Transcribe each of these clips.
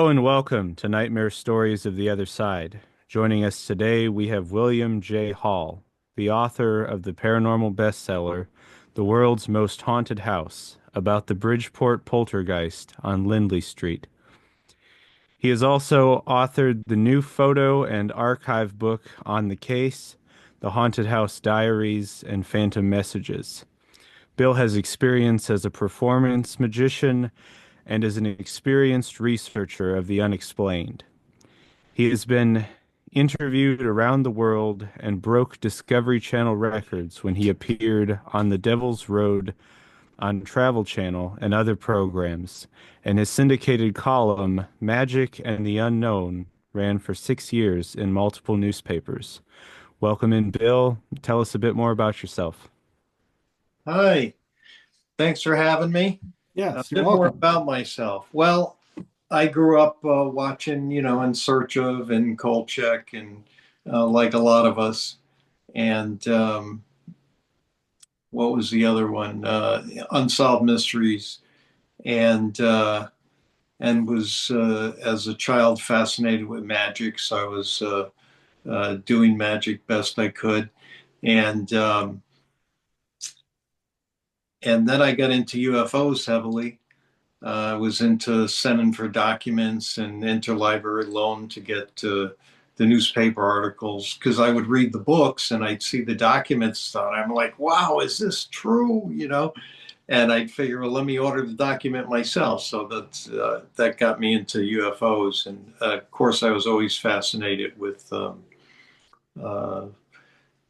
Hello and welcome to Nightmare Stories of the Otherside. Joining us today, we have William J. Hall, the author of the paranormal bestseller, The World's Most Haunted House, about the Bridgeport poltergeist on Lindley Street. He has also authored the new photo and archive book on the case, The Haunted House Diaries and Phantom Messages. Bill has experience as a performance magician and is an experienced researcher of the unexplained. He has been interviewed around the world and broke Discovery Channel records when he appeared on The Devil's Road on Travel Channel and other programs, and his syndicated column, Magic and the Unknown, ran for 6 years in multiple newspapers. Welcome in, Bill. Tell us a bit more about yourself. Hi, thanks for having me. A Yes, you're bit more welcome. about myself. Well, I grew up watching, In Search of and Kolchak and like a lot of us. And what was the other one? Unsolved Mysteries. And was as a child fascinated with magic, so I was doing magic best I could. And and then I got into UFOs heavily. I was into sending for documents and interlibrary loan to get the newspaper articles because I would read the books and I'd see the documents and I'm like, wow, is this true? And I'd figure, well, let me order the document myself. So that got me into UFOs. And of course, I was always fascinated uh,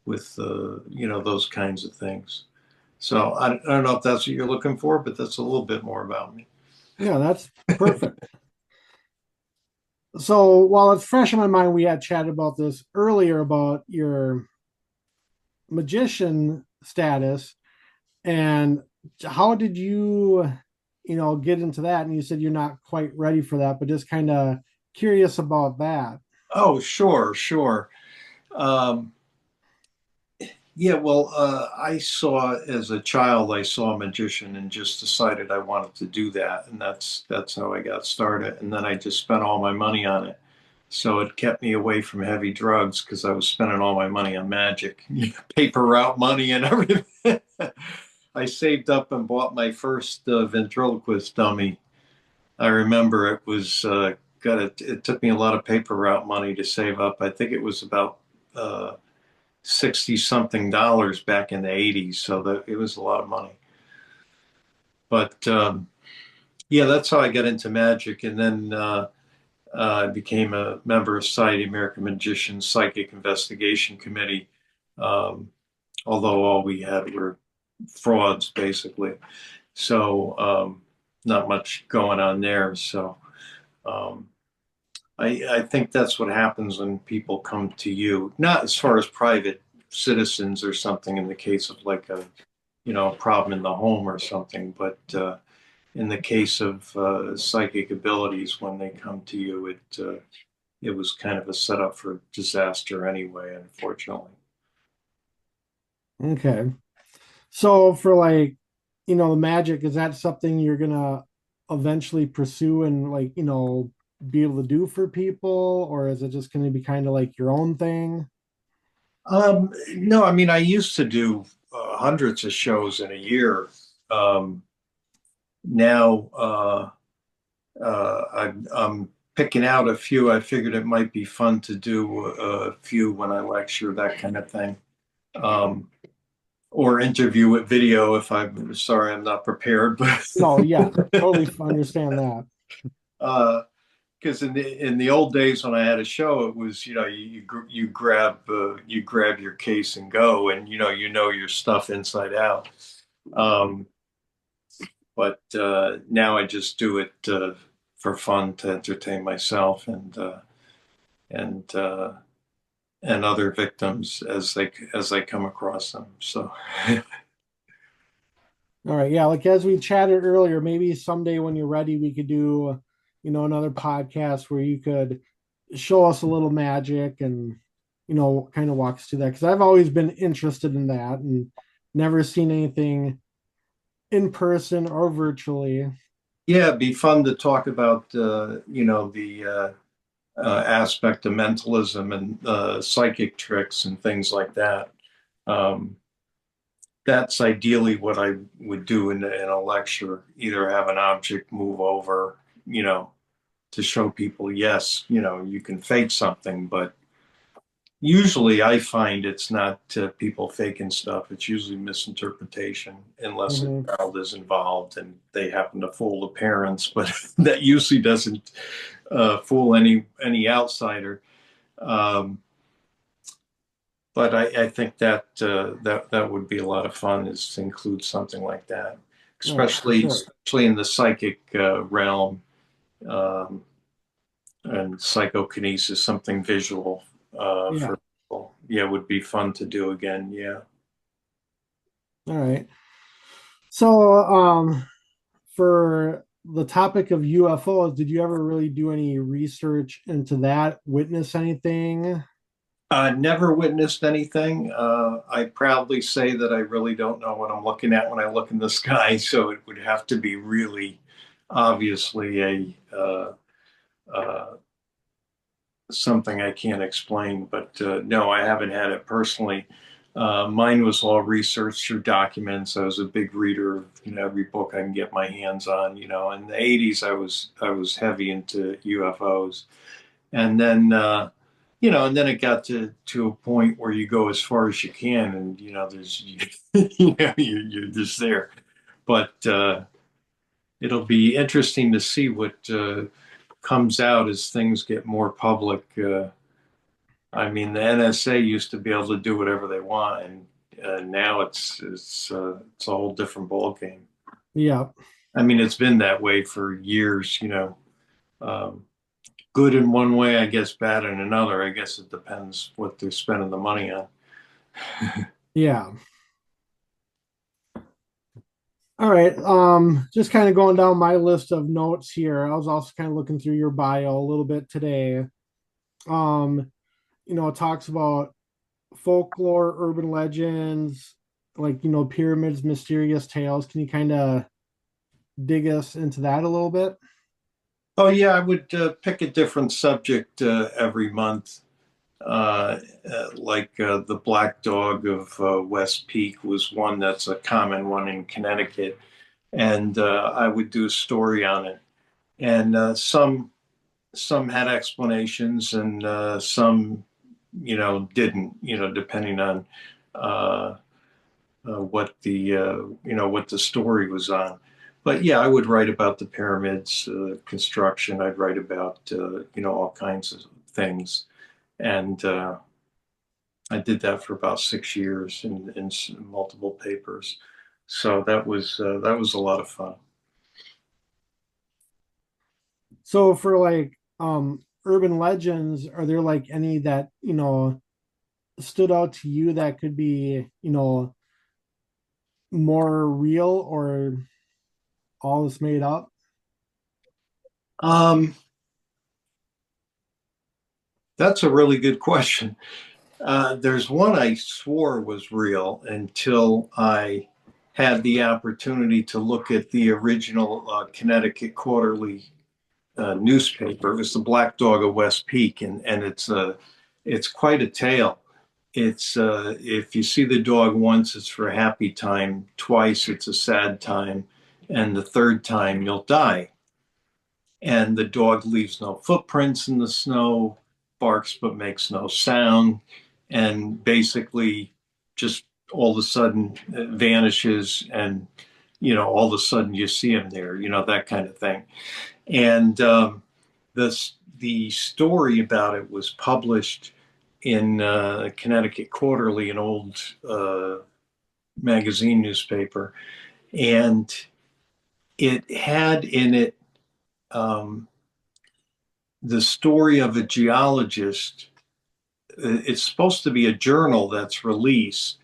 with those kinds of things. So I don't know if that's what you're looking for, but that's a little bit more about me. Yeah, that's perfect. So while it's fresh in my mind, we had chatted about this earlier about your magician status and how did you get into that? And you said you're not quite ready for that, but just kind of curious about that. Oh, sure, sure. Um, yeah, well, as a child, I saw a magician and just decided I wanted to do that, and that's how I got started. And then I just spent all my money on it, so it kept me away from heavy drugs because I was spending all my money on magic, paper route money, and everything. I saved up and bought my first ventriloquist dummy. I remember it was it took me a lot of paper route money to save up. I think it was about 60 something dollars back in the 80s. So that it was a lot of money. But yeah, that's how I got into magic. And then I became a member of Society of American Magicians Psychic Investigation Committee, although all we had were frauds, basically. So not much going on there. So um, I think that's what happens when people come to you, not as far as private citizens or something in the case of like a problem in the home or something, but in the case of psychic abilities, when they come to you, it was kind of a setup for disaster anyway, unfortunately. Okay. So for the magic, is that something you're gonna eventually pursue and be able to do for people, or is it just gonna be kind of like your own thing? No, I mean, I used to do hundreds of shows in a year. Um, Now I'm picking out a few. I figured it might be fun to do a few when I lecture, that kind of thing. Um, or interview with video if I'm sorry, I'm not prepared, but No, yeah, totally understand that. because in the old days when I had a show, it was you grab your case and go, and you know your stuff inside out. Um, but now I just do it for fun to entertain myself and uh, and other victims as they come across them. So All right, yeah, like as we chatted earlier, maybe someday when you're ready, we could do, another podcast where you could show us a little magic and, kind of walk us through that. Because I've always been interested in that and never seen anything in person or virtually. Yeah, it'd be fun to talk about, the aspect of mentalism and psychic tricks and things like that. Um, that's ideally what I would do in a lecture, either have an object move over, you know, to show people, yes, you can fake something, but usually I find it's not people faking stuff. It's usually misinterpretation, unless a Hmm. child is involved and they happen to fool the parents, but that usually doesn't fool any outsider. Um, but I think that would be a lot of fun is to include something like that, Oh, for especially sure. especially in the psychic realm, um, and psychokinesis, something visual Yeah. for people. Yeah, would be fun to do again. Yeah. All right. So, for the topic of UFOs, did you ever really do any research into that? Witness anything? Never witnessed anything. I proudly say that I really don't know what I'm looking at when I look in the sky, so it would have to be really obviously a uh, something I can't explain. But no, I haven't had it personally. Mine was all research through documents. I was a big reader of every book I can get my hands on. In the '80s, I was heavy into UFOs, and then and then it got to a point where you go as far as you can, and there's you're just there. But it'll be interesting to see what comes out as things get more public. I mean, the NSA used to be able to do whatever they want, and now it's a whole different ball game. Yeah. I mean, it's been that way for years. Um, good in one way, I guess, bad in another. I guess it depends what they're spending the money on. Yeah. All right. Just kind of going down my list of notes here. I was also kind of looking through your bio a little bit today. Um, it talks about folklore, urban legends, like, pyramids, mysterious tales. Can you kind of dig us into that a little bit? Oh yeah, I would pick a different subject every month. Like the Black Dog of West Peak was one that's a common one in Connecticut, and I would do a story on it. And some had explanations, and some didn't. Depending on uh, what the story was on. But yeah, I would write about the pyramids construction. I'd write about all kinds of things, and I did that for about 6 years in multiple papers. So that was a lot of fun. So for like urban legends, are there like any that, stood out to you that could be, more real or all is made up? Um, that's a really good question. There's one I swore was real until I had the opportunity to look at the original Connecticut Quarterly newspaper. It was the Black Dog of West Peak, and it's quite a tale. It's if you see the dog once, it's for a happy time. Twice, it's a sad time, and the third time, you'll die. And the dog leaves no footprints in the snow, barks but makes no sound, and basically just all of a sudden vanishes, and all of a sudden you see him there, that kind of thing. And the story about it was published in Connecticut Quarterly, an old magazine newspaper, and it had in it um, the story of a geologist. It's supposed to be a journal that's released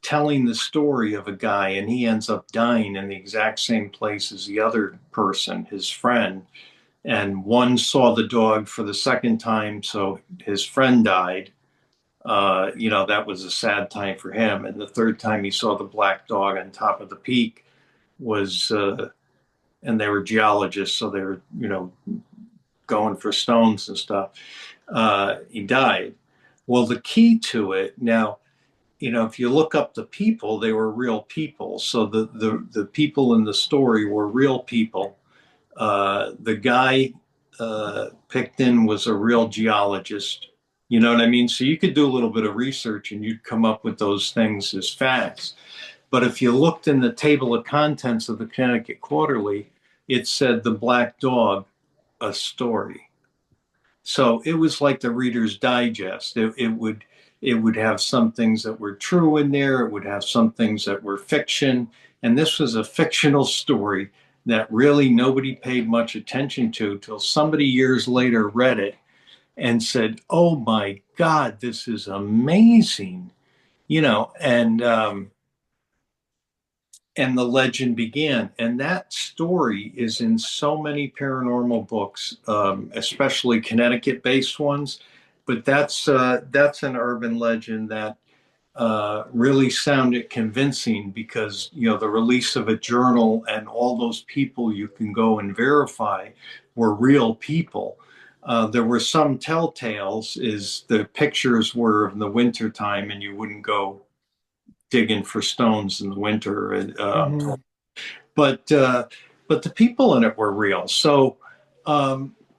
telling the story of a guy, and he ends up dying in the exact same place as the other person, his friend. And one saw the dog for the second time, so his friend died. That was a sad time for him. And the third time he saw the black dog on top of the peak was and they were geologists, so they were, going for stones and stuff. He died. Well, the key to it now, if you look up the people, they were real people. So the people in the story were real people. The guy picked in was a real geologist. You know what I mean? So you could do a little bit of research and you'd come up with those things as facts. But if you looked in the table of contents of the Connecticut Quarterly, it said The Black Dog, a story. So it was like the Reader's Digest. It would have some things that were true in there. It would have some things that were fiction. And this was a fictional story that really nobody paid much attention to till somebody years later read it and said, "Oh my God, this is amazing." And the legend began. And that story is in so many paranormal books, especially Connecticut-based ones. But that's an urban legend that really sounded convincing because the release of a journal and all those people you can go and verify were real people. There were some telltales, is the pictures were in the winter time and you wouldn't go digging for stones in the winter. Mm-hmm. But but the people in it were real. So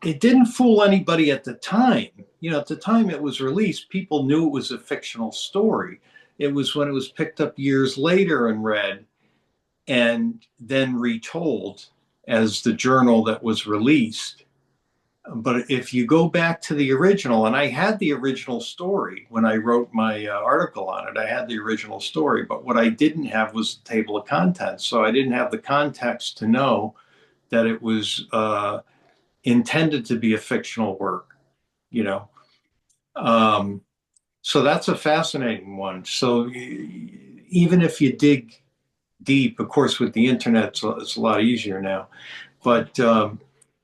it didn't fool anybody at the time. At the time it was released, people knew it was a fictional story. It was when it was picked up years later and read and then retold as the journal that was released. But if you go back to the original, and I had the original story when I wrote my article on it, I had the original story, but what I didn't have was the table of contents. So I didn't have the context to know that it was intended to be a fictional work, you know. Um, so that's a fascinating one. So even if you dig deep, of course, with the internet, it's a lot easier now. But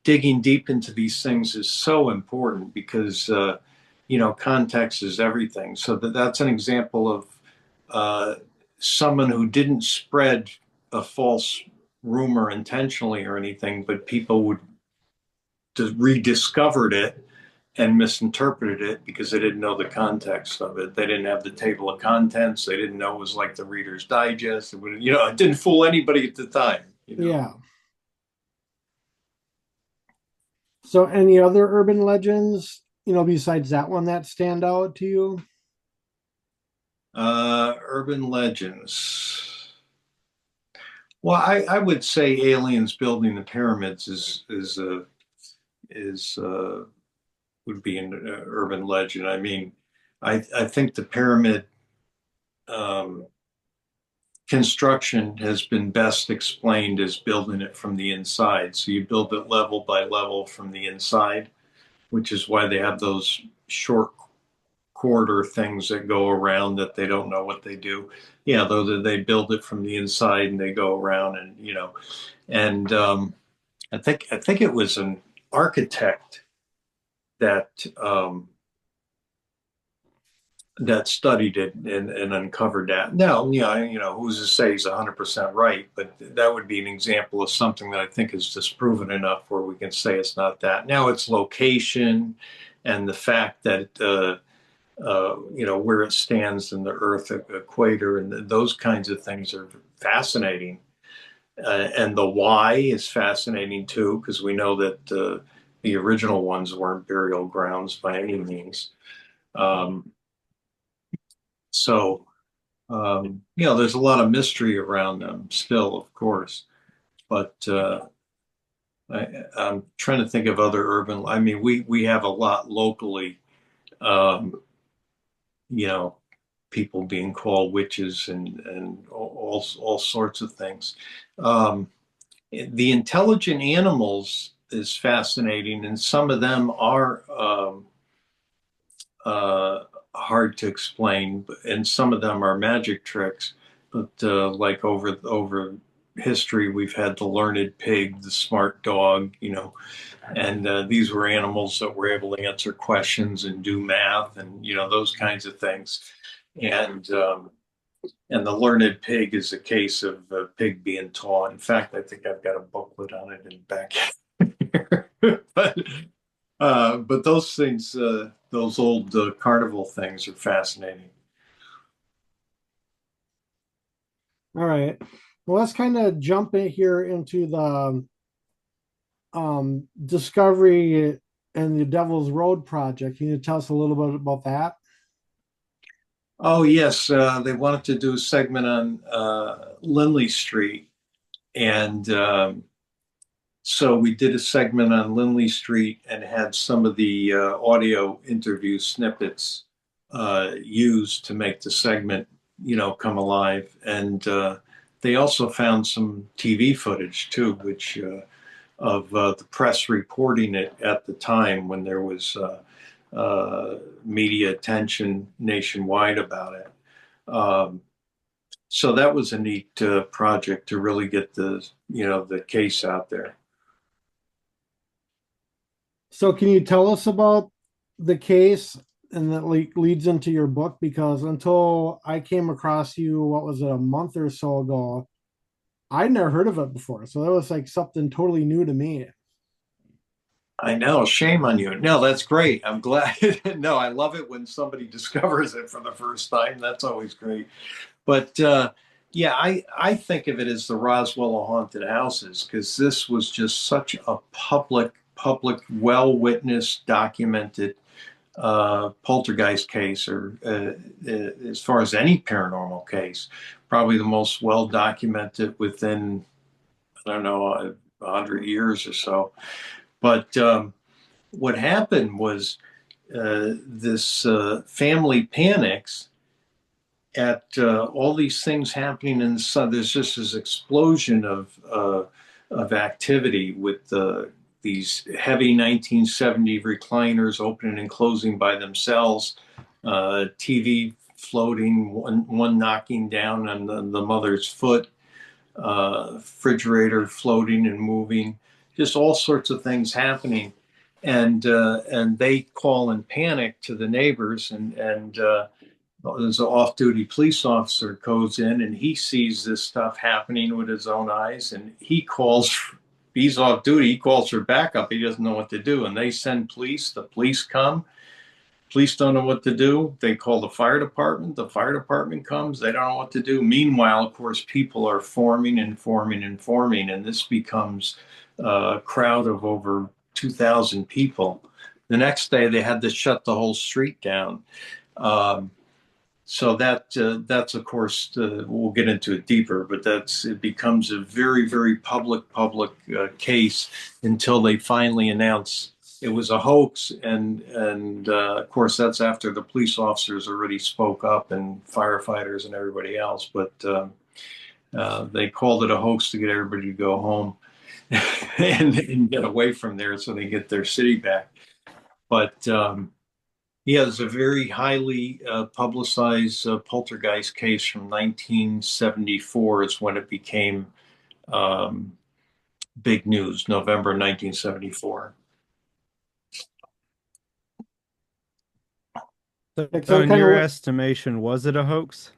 digging deep into these things is so important because context is everything. So that's an example of uh, someone who didn't spread a false rumor intentionally or anything, but people would rediscovered it and misinterpreted it because they didn't know the context of it. They didn't have the table of contents. They didn't know it was like the Reader's Digest. It didn't fool anybody at the time. Yeah. So, any other urban legends, besides that one that stand out to you? Urban legends. Well, I would say aliens building the pyramids is would be an urban legend. I mean, I think the pyramid um, construction has been best explained as building it from the inside. So you build it level by level from the inside, which is why they have those short corridor things that go around that they don't know what they do. Yeah, though they build it from the inside and they go around and I think it was an architect that that studied it and uncovered that. Now, who's to say he's 100% right? But that would be an example of something that I think is disproven enough where we can say it's not that. Now, its location and the fact that where it stands in the Earth equator and those kinds of things are fascinating. And the why is fascinating too, because we know that the original ones weren't burial grounds by any means. Um, so there's a lot of mystery around them still, of course. But I'm trying to think of other urban. I mean, we have a lot locally. Um, you know, people being called witches and all sorts of things. Um, the intelligent animals is fascinating, and some of them are hard to explain, and some of them are magic tricks. But like over history, we've had the learned pig, the smart dog, and these were animals that were able to answer questions and do math and those kinds of things. And And the learned pig is a case of a pig being taught. In fact, I think I've got a booklet on it in back here. But those things, those old carnival things, are fascinating. All right. Well, let's kind of jump in here into the Discovery and the Devil's Road project. Can you tell us a little bit about that? Oh yes, they wanted to do a segment on Lindley Street, and so we did a segment on Lindley Street and had some of the audio interview snippets used to make the segment, come alive. And they also found some TV footage too, which of the press reporting it at the time when there was media attention nationwide about it. Um, so that was a neat project to really get the case out there. So, can you tell us about the case and that leads into your book? Because until I came across you, what was it, a month or so ago, I'd never heard of it before. So that was like something totally new to me. I know, shame on you. No, that's great. I'm glad. No, I love it when somebody discovers it for the first time. That's always great. But yeah, I think of it as the Roswell of haunted houses because this was just such a public, well witnessed, documented poltergeist case, or as far as any paranormal case, probably the most well documented within, I don't know, 100 years or so. But what happened was this family panics at all these things happening in the sun. There's just this explosion of activity with these heavy 1970 recliners opening and closing by themselves, TV floating, one knocking down on the mother's foot, refrigerator floating and moving, just all sorts of things happening. And they call in panic to the neighbors, and there's an off-duty police officer goes in and he sees this stuff happening with his own eyes, and he's off duty, he calls for backup, he doesn't know what to do, and they send police. The police come. Police don't know what to do. They call the fire department. The fire department comes. They don't know what to do. Meanwhile, of course, people are forming and forming and forming, and this becomes a crowd of over 2,000 people. The next day, they had to shut the whole street down. Um, so that's of course, we'll get into it deeper, but it becomes a very, very public case until they finally announce it was a hoax, and of course that's after the police officers already spoke up and firefighters and everybody else. But they called it a hoax to get everybody to go home and get away from there so they get their city back. But yeah, there's a very highly publicized poltergeist case from 1974 is when it became um, big news, November 1974. So, So in kind of your what estimation, was it a hoax?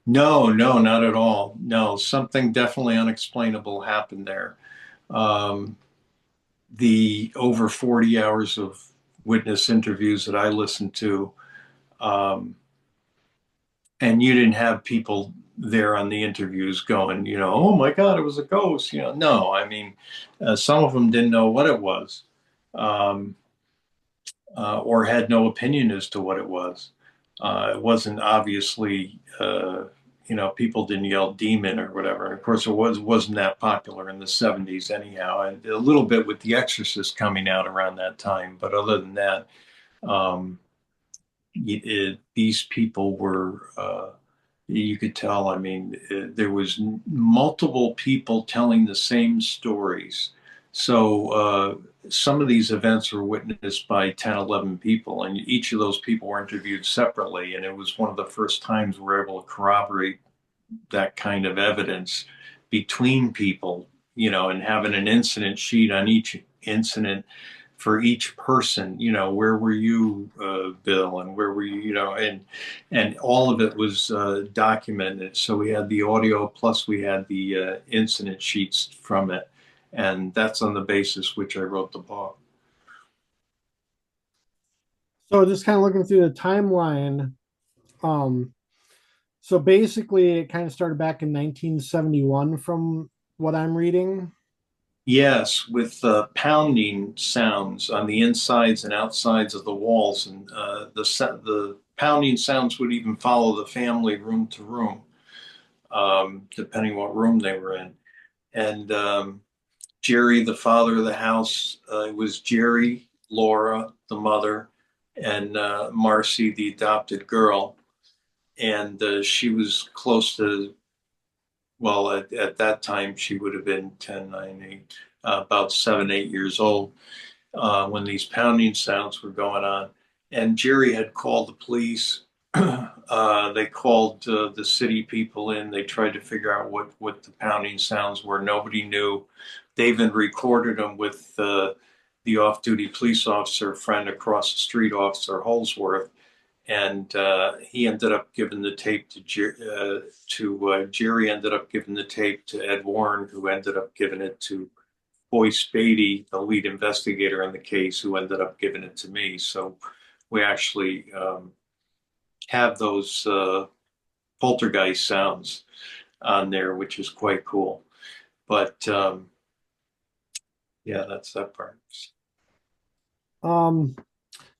No, no, not at all. No, something definitely unexplainable happened there. Um, the over 40 hours of witness interviews that I listened to, um, and you didn't have people there on the interviews going, oh my God, it was a ghost. No, I mean, some of them didn't know what it was, um, or had no opinion as to what it was. It wasn't obviously, people didn't yell demon or whatever. And of course, wasn't that popular in the 70s anyhow. And a little bit with The Exorcist coming out around that time, but other than that, um, these people were. You could tell, I mean, there was multiple people telling the same stories. So some of these events were witnessed by 10, 11 people, and each of those people were interviewed separately. And it was one of the first times we were able to corroborate that kind of evidence between people, and having an incident sheet on each incident for each person. Where were you, Bill, and where were you, and all of it was documented. So we had the audio plus we had the incident sheets from it, and that's on the basis which I wrote the book. So just kind of looking through the timeline, um, so basically it kind of started back in 1971 from what I'm reading. Yes, with pounding sounds on the insides and outsides of the walls, and the pounding sounds would even follow the family room to room, depending what room they were in. And Jerry, the father of the house, it was Jerry, Laura, the mother, and Marcy, the adopted girl. And she was close to, well, at that time, she would have been 10, 9, 8, about 7, 8 years old when these pounding sounds were going on. And Jerry had called the police. They called the city people in. They tried to figure out what the pounding sounds were. Nobody knew. They even recorded them with the off-duty police officer friend across the street, Officer Holsworth, and he ended up giving the tape to Jerry. Ended up giving the tape to Ed Warren, who ended up giving it to Boyce Beatty, the lead investigator in the case, who ended up giving it to me. So we actually have those poltergeist sounds on there, which is quite cool. But yeah, that's that part. Um,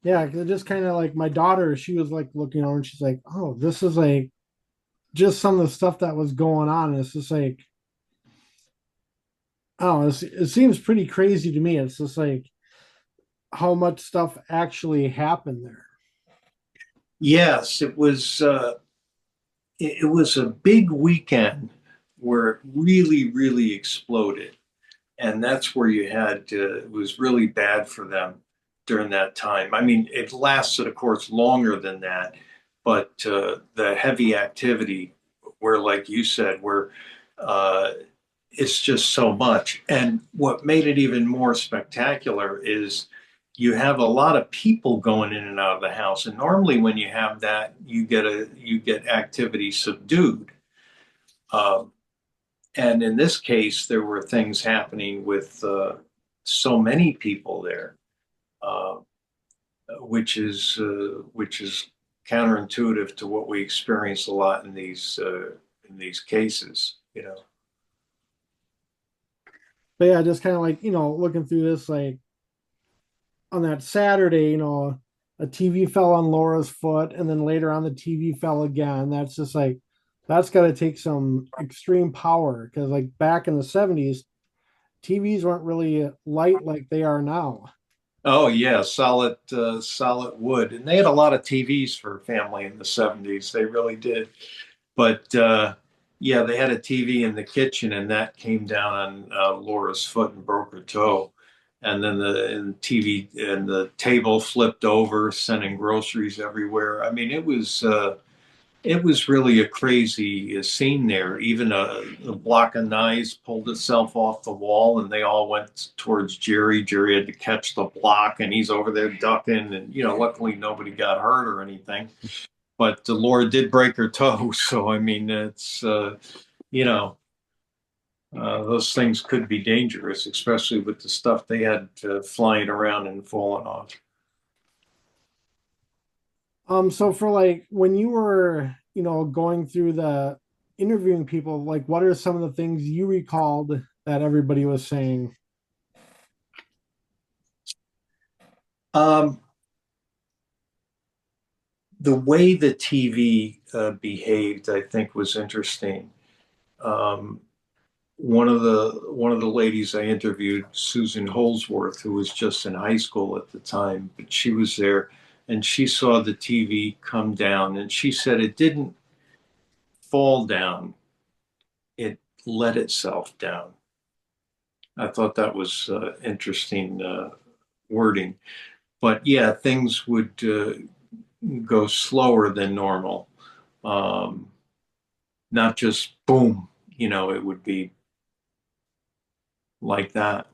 yeah, 'cause it just kind of like my daughter, she was like looking over and she's like, "Oh, this is like just some of the stuff that was going on." And it's just like, oh, it seems pretty crazy to me. It's just like how much stuff actually happened there. Yes, it was a big weekend where it really, really exploded. And that's where you had it was really bad for them during that time. I mean, it lasted, of course, longer than that, but the heavy activity, where, like you said, where uh, it's just so much. And what made it even more spectacular is you have a lot of people going in and out of the house. And normally, when you have that, you get activity subdued. Um, and in this case, there were things happening with so many people there, uh, which is counterintuitive to what we experience a lot in these cases. But yeah, just kind of like, looking through this, like on that Saturday, a TV fell on Laura's foot, and then later on the TV fell again. That's just like, that's got to take some extreme power because, like, back in the 70s, TVs weren't really light like they are now. Oh yeah, solid wood, and they had a lot of TVs for family in the '70s. They really did. But yeah, they had a TV in the kitchen, and that came down on Laura's foot and broke her toe. And then the TV and the table flipped over, sending groceries everywhere. I mean, it was really a crazy scene there. Even a block of knives pulled itself off the wall, and they all went towards Jerry. Jerry had to catch the block, and he's over there ducking. And luckily nobody got hurt or anything. But Laura did break her toe, so I mean, it's you know those things could be dangerous, especially with the stuff they had flying around and falling off. So for like when you were, going through the interviewing people, like what are some of the things you recalled that everybody was saying? Um, the way the TV behaved, I think, was interesting. Um, one of the ladies I interviewed, Susan Holsworth, who was just in high school at the time, but she was there, and she saw the TV come down, and she said it didn't fall down; it let itself down. I thought that was interesting wording, but yeah, things would go slower than normal. Um, Not just boom, it would be like that.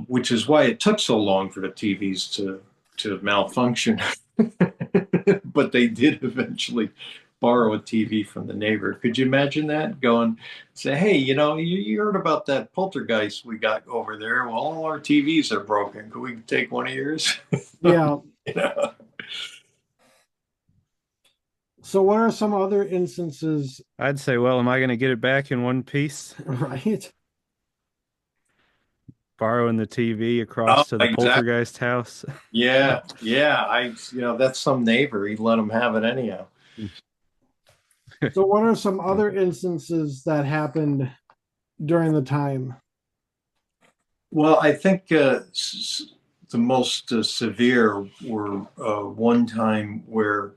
which is why it took so long for the TVs to malfunction. But they did eventually borrow a TV from the neighbor. Could you imagine that? Going, say, hey, you heard about that poltergeist we got over there? Well, all our TVs are broken. Could we take one of yours? Yeah. You know? So what are some other instances, I'd say, well, am I going to get it back in one piece? right? Borrowing the TV Oh, across to the exactly. poltergeist house. Yeah, yeah. That's some neighbor. He let them have it anyhow. So what are some other instances that happened during the time? Well, I think the most severe were one time where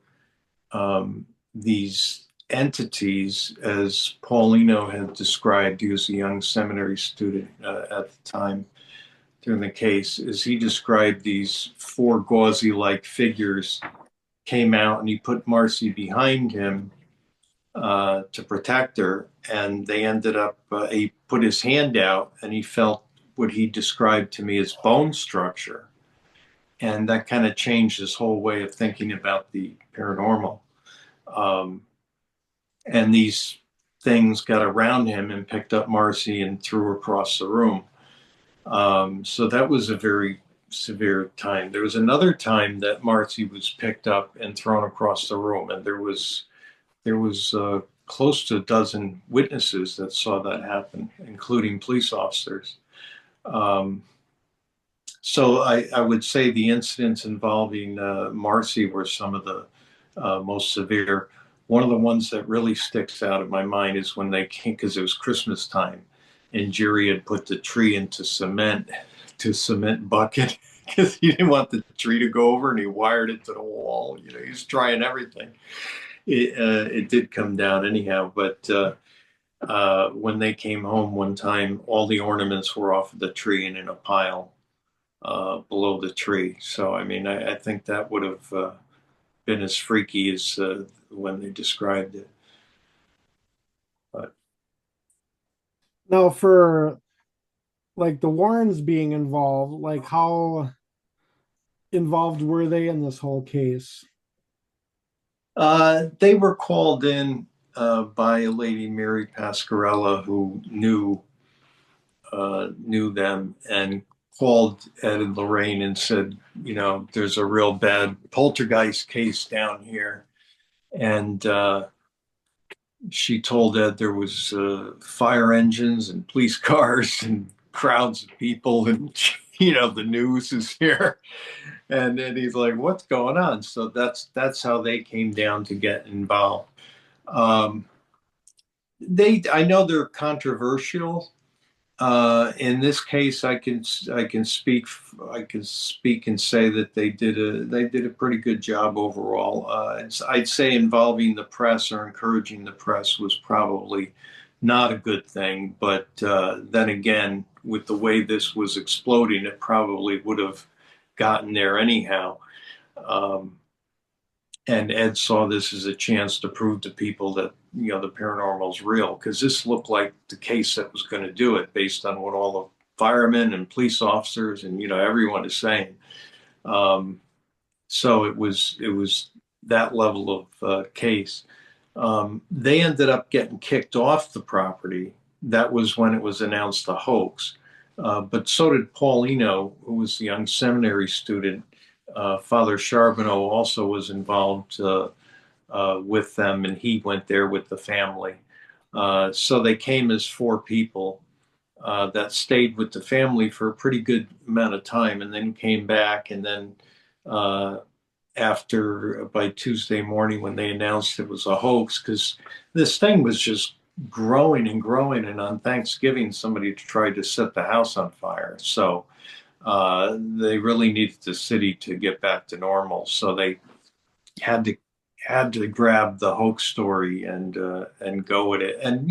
these entities, as Paulino had described, he was a young seminary student at the time during the case, as he described these four gauzy-like figures came out and he put Marcy behind him to protect her, and they ended up. He put his hand out, and he felt what he described to me as bone structure, and that kind of changed his whole way of thinking about the paranormal. Um, and these things got around him and picked up Marcy and threw her across the room. So that was a very severe time. There was another time that Marcy was picked up and thrown across the room, and there was close to a dozen witnesses that saw that happen, including police officers. Um, so I would say the incidents involving Marcy were some of the most severe. One of the ones that really sticks out in my mind is when they came, because it was Christmas time, and Jerry had put the tree into cement bucket because he didn't want the tree to go over, and he wired it to the wall. He was trying everything. It did come down anyhow, but when they came home one time, all the ornaments were off of the tree and in a pile below the tree. So, I mean, I think that would have been as freaky as when they described it. But Now for like the Warrens being involved, like how involved were they in this whole case? they were called in by a lady, Mary Pascarella, who knew them and called Ed and Lorraine and said, there's a real bad poltergeist case down here. And she told Ed there was fire engines and police cars and crowds of people, and the news is here. And then he's like, "What's going on?" So that's how they came down to get involved. Um, I know they're controversial. In this case, I can speak and say that they did a pretty good job overall. I'd say involving the press or encouraging the press was probably not a good thing, but then again, with the way this was exploding, it probably would have gotten there anyhow. Um, and Ed saw this as a chance to prove to people that the paranormal is real, because this looked like the case that was going to do it based on what all the firemen and police officers and everyone is saying. Um, so it was that level of case. They ended up getting kicked off the property. That was when it was announced a hoax. But so did Paulino, who was the young seminary student. Father Charbonneau also was involved with them, and he went there with the family. So they came as four people that stayed with the family for a pretty good amount of time, and then came back. And then uh, after by Tuesday morning, when they announced it was a hoax, because this thing was just growing and growing, and on Thanksgiving somebody tried to set the house on fire. So they really needed the city to get back to normal. So they had to had to grab the hoax story and go with it. And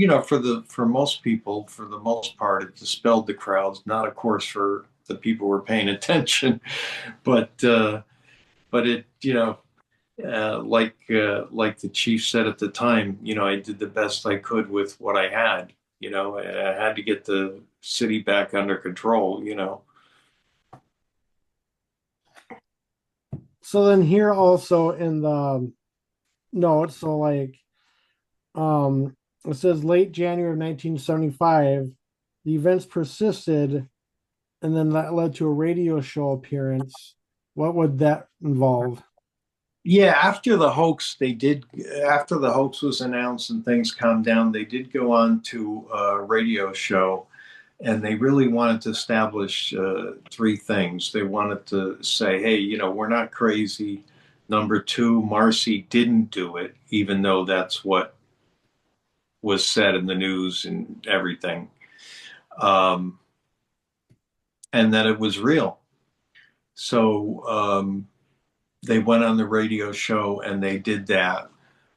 for most people, for the most part, it dispelled the crowds. Not, of course, for the people who were paying attention, but it like the chief said at the time, I did the best I could with what I had. I had to get the city back under control. So then here also in the notes, so like it says late January of 1975, the events persisted, and then that led to a radio show appearance. What would that involve? Yeah, after the hoax was announced and things calmed down, they did go on to a radio show, and they really wanted to establish three things. They wanted to say, hey, we're not crazy. Number two, Marcy didn't do it, even though that's what was said in the news and everything. Um, and that it was real. So they went on the radio show and they did that.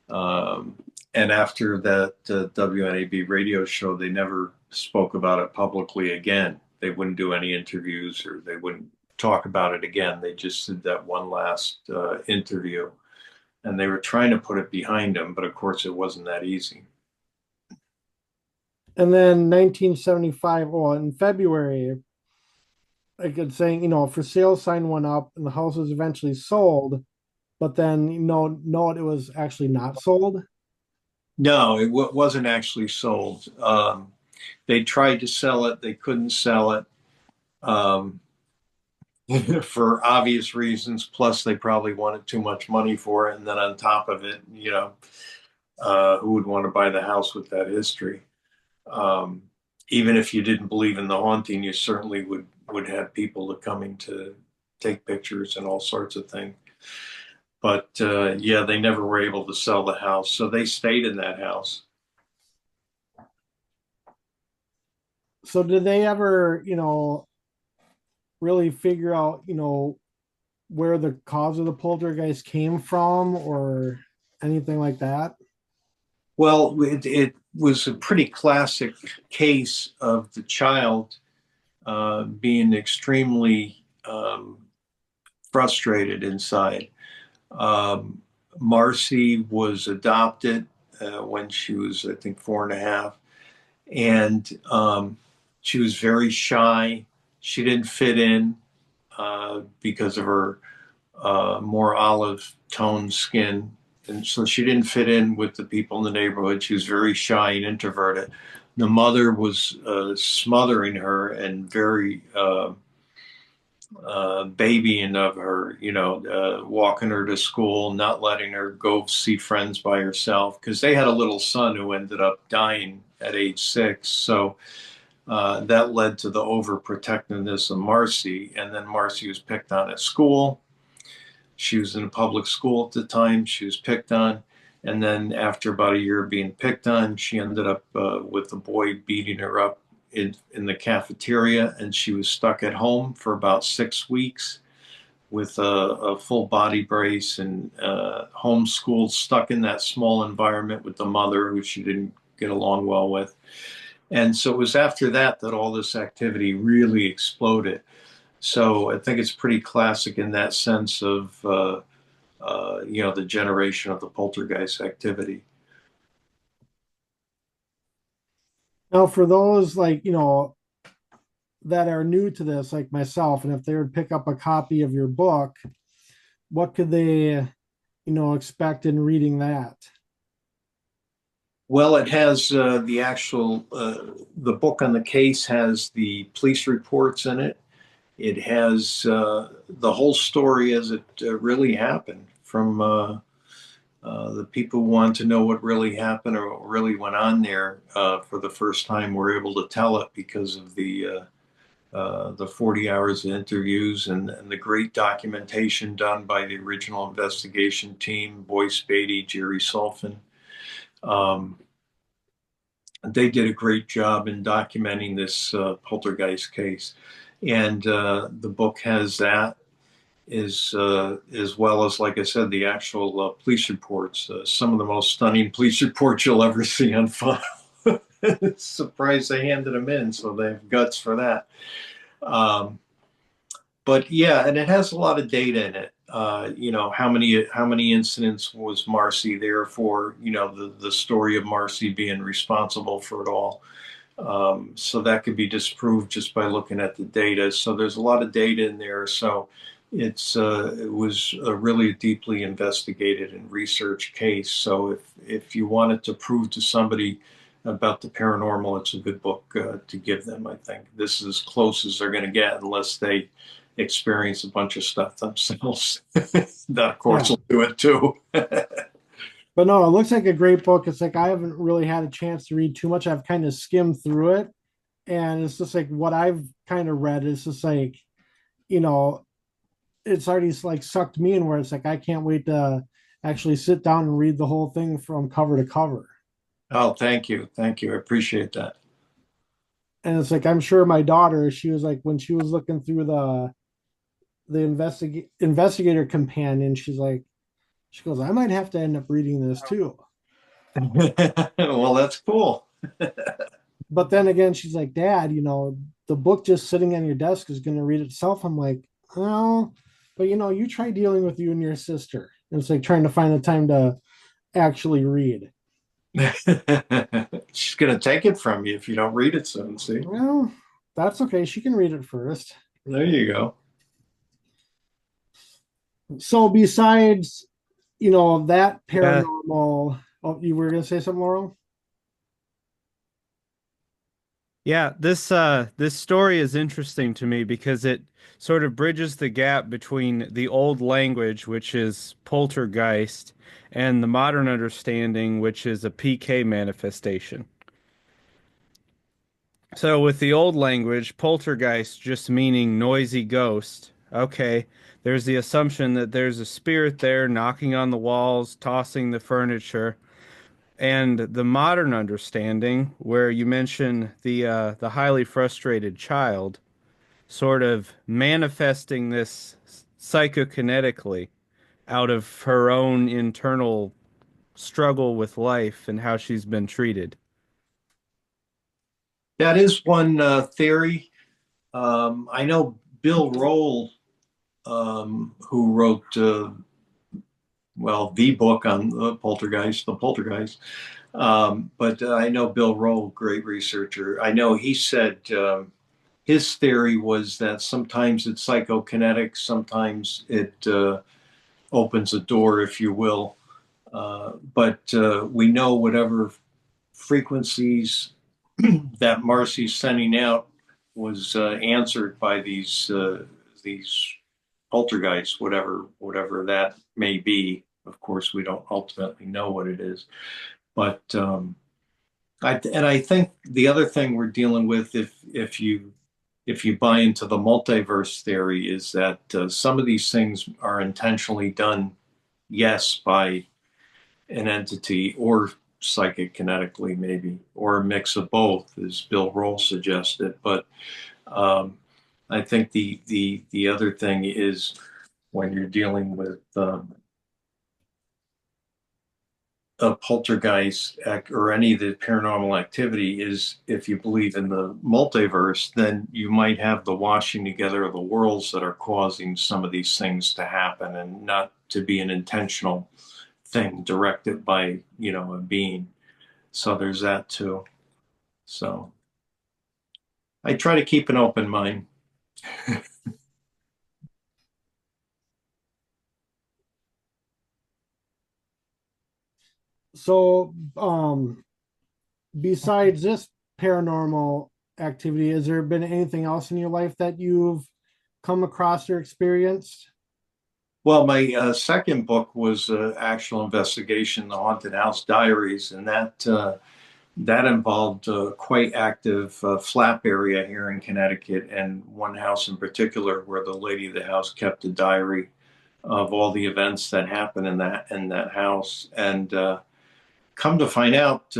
Um, and after that WNAB radio show, they never spoke about it publicly again. They wouldn't do any interviews or they wouldn't talk about it again. They just did that one last interview. And they were trying to put it behind them, but of course it wasn't that easy. And then 1975, well, in February, like it's saying, for sale sign went up and the house was eventually sold, but then, no, it was actually not sold. No, it wasn't actually sold. They tried to sell it, they couldn't sell it. Um, for obvious reasons. Plus, they probably wanted too much money for it. And then on top of it, who would want to buy the house with that history? Um, Even if you didn't believe in the haunting, you certainly would have people that coming to take pictures and all sorts of things. But yeah, they never were able to sell the house, so they stayed in that house. So did they ever, really figure out, where the cause of the poltergeist came from or anything like that? Well, it was a pretty classic case of the child being extremely frustrated inside. Um, Marcy was adopted when she was, I think, 4.5, and she was very shy. She didn't fit in because of her more olive toned skin. And so she didn't fit in with the people in the neighborhood. She was very shy and introverted. The mother was smothering her and very babying of her, walking her to school, not letting her go see friends by herself, because they had a little son who ended up dying at age 6. So that led to the overprotectiveness of Marcy. And then Marcy was picked on at school. She was in a public school at the time. She was picked on. And then after about a year of being picked on, she ended up with a boy beating her up in the cafeteria. And she was stuck at home for about 6 weeks with a full body brace and homeschooled, stuck in that small environment with the mother, who she didn't get along well with. And so it was after that that all this activity really exploded. So I think it's pretty classic in that sense of, the generation of the poltergeist activity. Now, for those like, that are new to this, like myself, and if they would pick up a copy of your book, what could they, expect in reading that? Well, it has the book on the case has the police reports in it. It has the whole story as it really happened from the people who want to know what really happened or what really went on there for the first time were able to tell it because of the 40 hours of interviews and the great documentation done by the original investigation team, Boyce Beatty, Jerry Sulfin. Um, they did a great job in documenting this poltergeist case. And the book has that as well as, like I said, the actual police reports. Some of the most stunning police reports you'll ever see on file. Surprised they handed them in, so they have guts for that. But yeah, and it has a lot of data in it. How many incidents was Marcy there for? The story of Marcy being responsible for it all. So that could be disproved just by looking at the data. So there's a lot of data in there. So it was a really deeply investigated and researched case. So if you wanted to prove to somebody about the paranormal, it's a good book to give them. I think this is as close as they're going to get, unless they experience a bunch of stuff themselves. That of course Yeah. will do it too. But no, it looks like a great book. It's like I haven't really had a chance to read too much. I've kind of skimmed through it, and it's just like what I've kind of read is just like, you know, it's already like sucked me in where it's like I can't wait to actually sit down and read the whole thing from cover to cover. Oh, thank you, thank you. I appreciate that. And it's like I'm sure my daughter, she was like when she was looking through the investigator companion, she goes, I might have to end up reading this too. Well, that's cool. But then again, she's like, Dad, the book just sitting on your desk is going to read itself. I'm like, well, but you try dealing with you and your sister. And it's like trying to find the time to actually read. She's gonna take it from you if you don't read it soon. See, Well, that's okay. She can read it first. there you go. So besides, that Yeah, paranormal, oh, you were going to say something, Laurel? yeah. This story is interesting to me because it sort of bridges the gap between the old language, which is poltergeist, and the modern understanding, which is a PK manifestation. So with the old language, poltergeist just meaning noisy ghost. Okay, there's the assumption that there's a spirit there knocking on the walls, tossing the furniture. And the modern understanding, where you mention the highly frustrated child, sort of manifesting this psychokinetically out of her own internal struggle with life and how she's been treated. That is one theory. I know Bill Roll, who wrote well the book on the Poltergeist. But I know Bill Roll, great researcher. I know he said his theory was that sometimes it's psychokinetic, sometimes it opens a door, if you will. But we know whatever frequencies that Marcy's sending out was answered by these poltergeists, whatever that may be. Of course, we don't ultimately know what it is, but I think the other thing we're dealing with, if you buy into the multiverse theory, is that some of these things are intentionally done, yes, by an entity or psychic kinetically, maybe, or a mix of both, as Bill Roll suggested. But um, I think the other thing is when you're dealing with a poltergeist or any of the paranormal activity is if you believe in the multiverse, then you might have the washing together of the worlds that are causing some of these things to happen and not to be an intentional thing directed by, a being. So there's that too. So I try to keep an open mind. So, besides this paranormal activity, has there been anything else in your life that you've come across or experienced? Well, my second book was actual investigation, The Haunted House Diaries, and that involved a quite active flap area here in Connecticut, and one house in particular where the lady of the house kept a diary of all the events that happened in that house. And come to find out,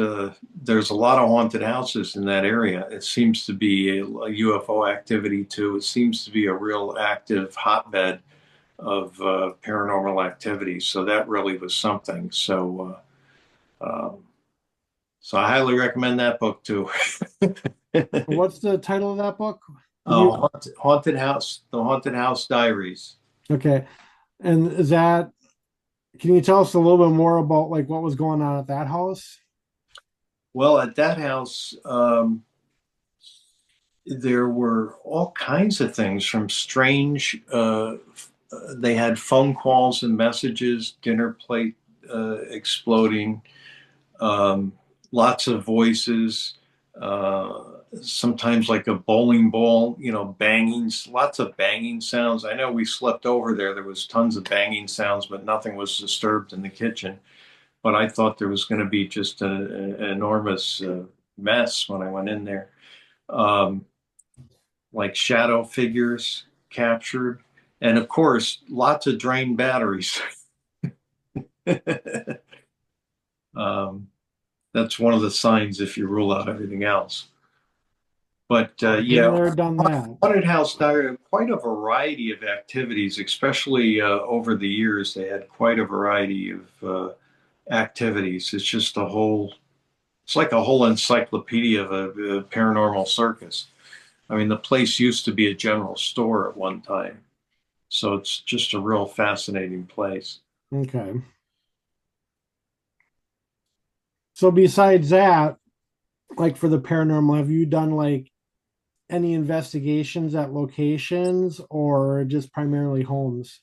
there's a lot of haunted houses in that area. It seems to be a UFO activity too. It seems to be a real active hotbed of paranormal activity. So that really was something. So I highly recommend that book too. What's the title of that book? Can you? Haunted House, The Haunted House Diaries. Okay. And can you tell us a little bit more about like what was going on at that house? Well, at that house, there were all kinds of things from strange. They had phone calls and messages, dinner plate exploding, um, lots of voices, uh, sometimes like a bowling ball, banging, lots of banging sounds. I know we slept over there. There was tons of banging sounds, but nothing was disturbed in the kitchen. But I thought there was going to be just an enormous mess when I went in there. Um, like shadow figures captured, and of course, lots of drained batteries. um, that's one of the signs if you rule out everything else. But Been yeah, there, done that. Haunted House Diary, quite a variety of activities, especially over the years. They had quite a variety of activities. It's like a whole encyclopedia of a paranormal circus. I mean, the place used to be a general store at one time. So it's just a real fascinating place. Okay. So besides that, like for the paranormal, have you done like any investigations at locations or just primarily homes?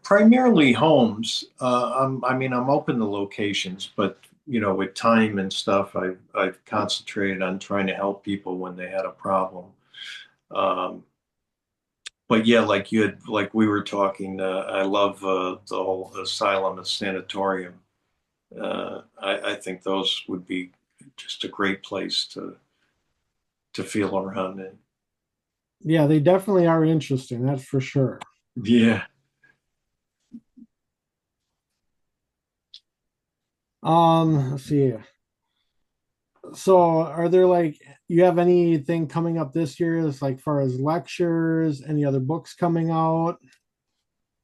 Primarily homes. I mean, I'm open to locations, but with time and stuff, I've concentrated on trying to help people when they had a problem. Um, but yeah, like we were talking, I love the whole asylum and sanatorium. I think those would be just a great place to feel around in. Yeah, they definitely are interesting, that's for sure. Yeah. Let's see. So are there like you have anything coming up this year as like far as lectures, any other books coming out?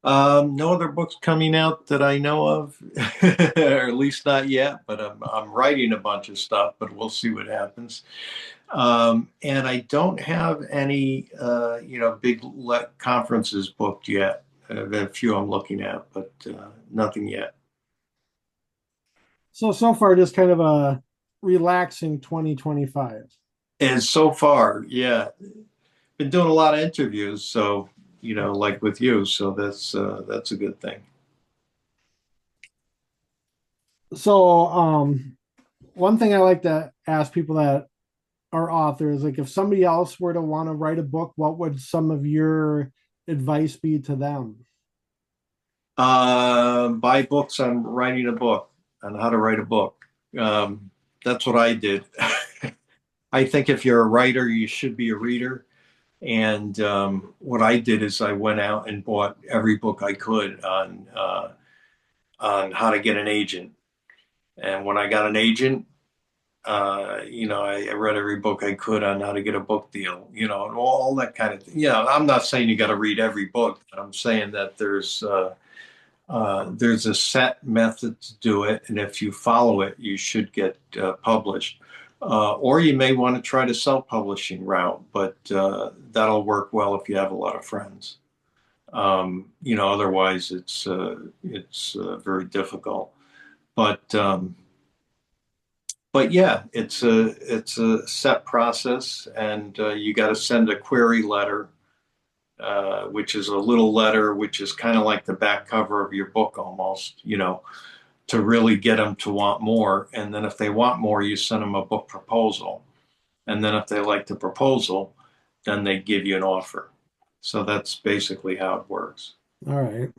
No other books coming out that I know of, or at least not yet. But I'm writing a bunch of stuff, but we'll see what happens. And I don't have any big conferences booked yet. I've a few I'm looking at, but nothing yet. So far just kind of a relaxing 2025. And so far, yeah, been doing a lot of interviews, so like with you, so that's a good thing. So one thing I like to ask people that are authors, like if somebody else were to want to write a book, what would some of your advice be to them? Buy books on writing a book, on how to write a book. Um, that's what I did. I think if you're a writer, you should be a reader. And what I did is I went out and bought every book I could on how to get an agent. And when I got an agent, I read every book I could on how to get a book deal, and all that kind of thing. Yeah, I'm not saying you got to read every book. I'm saying that there's a set method to do it, and if you follow it, you should get published. Or you may want to try the self-publishing route, but that'll work well if you have a lot of friends. Otherwise it's very difficult. But yeah, it's a set process, and you got to send a query letter, which is a little letter, which is kind of like the back cover of your book almost, to really get them to want more. And then if they want more, you send them a book proposal. And then if they like the proposal, then they give you an offer. So that's basically how it works. All right.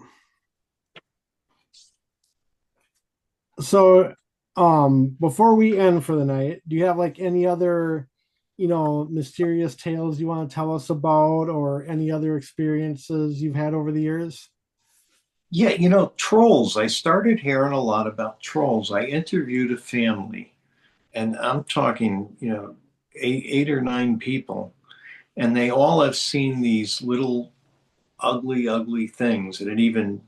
So before we end for the night, do you have like any other, mysterious tales you want to tell us about or any other experiences you've had over the years? Yeah, trolls. I started hearing a lot about trolls. I interviewed a family, and I'm talking, eight or nine people, and they all have seen these little ugly, ugly things. And it even,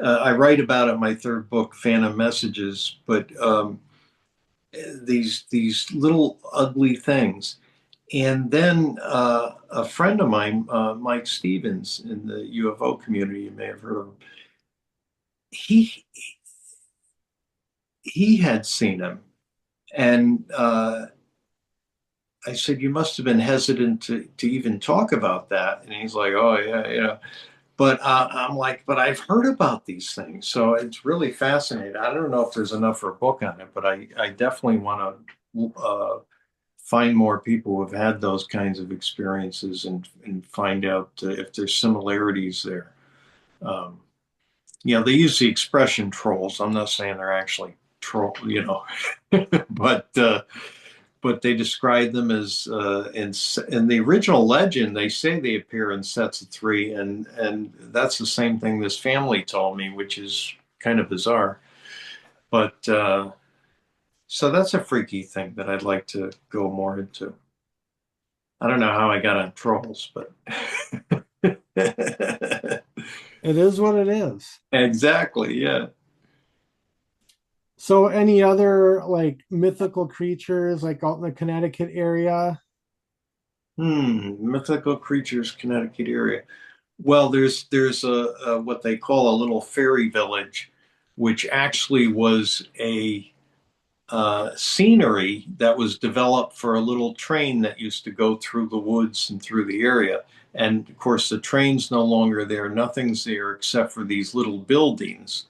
I write about it in my third book, Phantom Messages, but these little ugly things. And then a friend of mine, Mike Stevens, in the UFO community, you may have heard of him. He he had seen him, and I said, you must have been hesitant to even talk about that. And he's like, oh, yeah, yeah. But I'm like, but I've heard about these things. So it's really fascinating. I don't know if there's enough for a book on it, but I definitely want to find more people who have had those kinds of experiences and find out if there's similarities there. Um, they use the expression trolls. I'm not saying they're actually troll, but they describe them as in the original legend. They say they appear in sets of three, and that's the same thing this family told me, which is kind of bizarre. But so that's a freaky thing that I'd like to go more into. I don't know how I got on trolls, but It is what it is. exactly, yeah. So, any other like mythical creatures like out in the Connecticut area? Mythical creatures, Connecticut area. Well, there's a what they call a little fairy village, which actually was a scenery that was developed for a little train that used to go through the woods and through the area. And of course, the train's no longer there. Nothing's there except for these little buildings.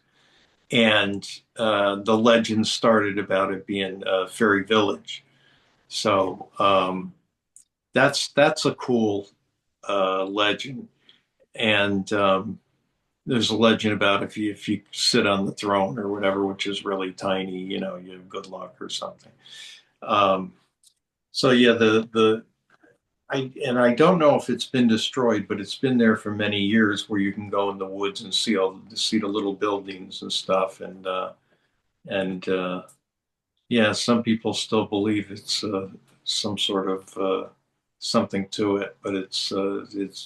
And the legend started about it being a fairy village. So that's a cool legend. And there's a legend about if you sit on the throne or whatever, which is really tiny, you have good luck or something. Um, so yeah, I don't know if it's been destroyed, but it's been there for many years, where you can go in the woods and see the little buildings and stuff, and yeah, some people still believe it's some sort of something to it, but it's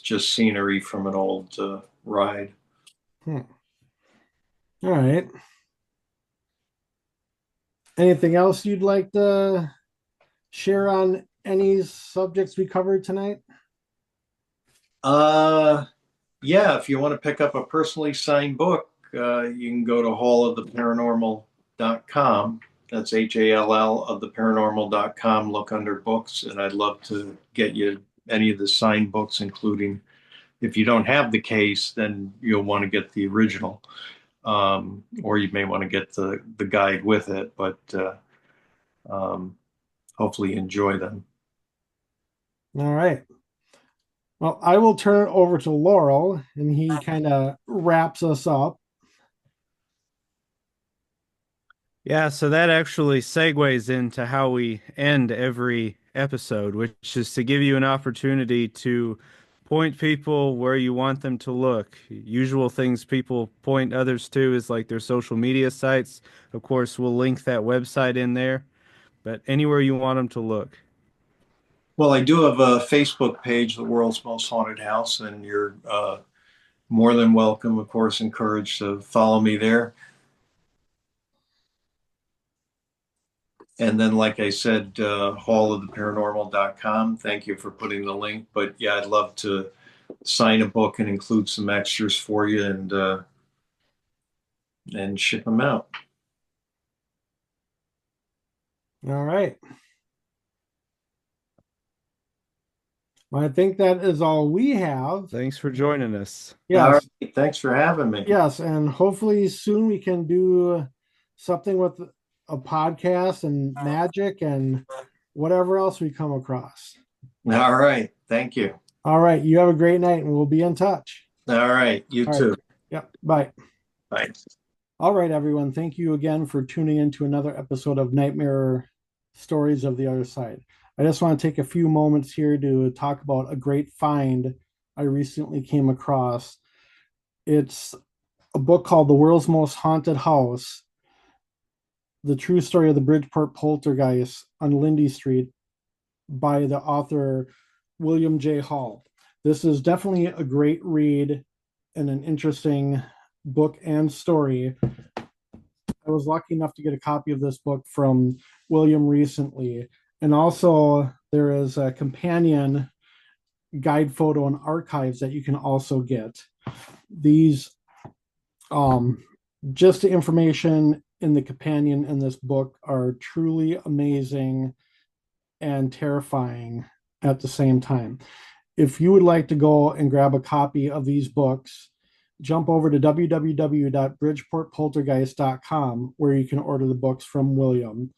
just scenery from an old ride. Hmm. All right. Anything else you'd like to share on any subjects we covered tonight? Uh, yeah, if you want to pick up a personally signed book, you can go to halloftheparanormal.com. That's HALL of the paranormal.com. Look under books, and I'd love to get you any of the signed books, including if you don't have the case, then you'll want to get the original, or you may want to get the guide with it. But um, hopefully, you enjoy them. All right. Well, I will turn it over to Laurel and he kind of wraps us up. Yeah, so that actually segues into how we end every episode, which is to give you an opportunity to point people where you want them to look. Usual things people point others to is like their social media sites. Of course, we'll link that website in there, but anywhere you want them to look. Well, I do have a Facebook page, The World's Most Haunted House, and you're more than welcome, of course, encouraged to follow me there. And then, like I said, halloftheparanormal.com. Thank you for putting the link. But yeah, I'd love to sign a book and include some extras for you and ship them out. All right. Well, I think that is all we have. Thanks for joining us. All Yes. right. Thanks for having me. Yes. And hopefully soon we can do something with a podcast and magic and whatever else we come across. All right. Thank you. All right. You have a great night and we'll be in touch. All right. You All too. right. Yep. Bye. Bye. All right, everyone. Thank you again for tuning in to another episode of Nightmare Stories of the Other Side. I just want to take a few moments here to talk about a great find I recently came across. It's a book called The World's Most Haunted House: The True Story of the Bridgeport Poltergeist on Lindy Street by the author William J. Hall. This is definitely a great read and an interesting book and story. I was lucky enough to get a copy of this book from William recently. And also, there is a companion guide photo and archives that you can also get. These, just the information in the companion in this book are truly amazing. and terrifying at the same time. If you would like to go and grab a copy of these books, jump over to www.bridgeportpoltergeist.com where you can order the books from William.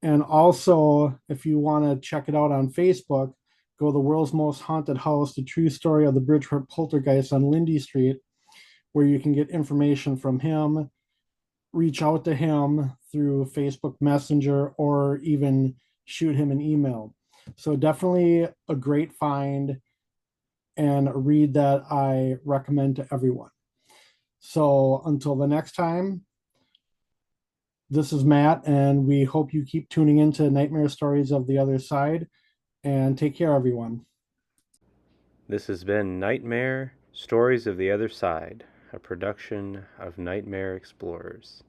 And also, if you want to check it out on Facebook, go to The World's Most Haunted House, the true story of the Bridgeport Poltergeist on Lindy Street, where you can get information from him, reach out to him through Facebook Messenger, or even shoot him an email. So definitely a great find and a read that I recommend to everyone. So until the next time, this is Matt, and we hope you keep tuning into Nightmare Stories of the Other Side. And take care, everyone. This has been Nightmare Stories of the Other Side, a production of Nightmare Explorers.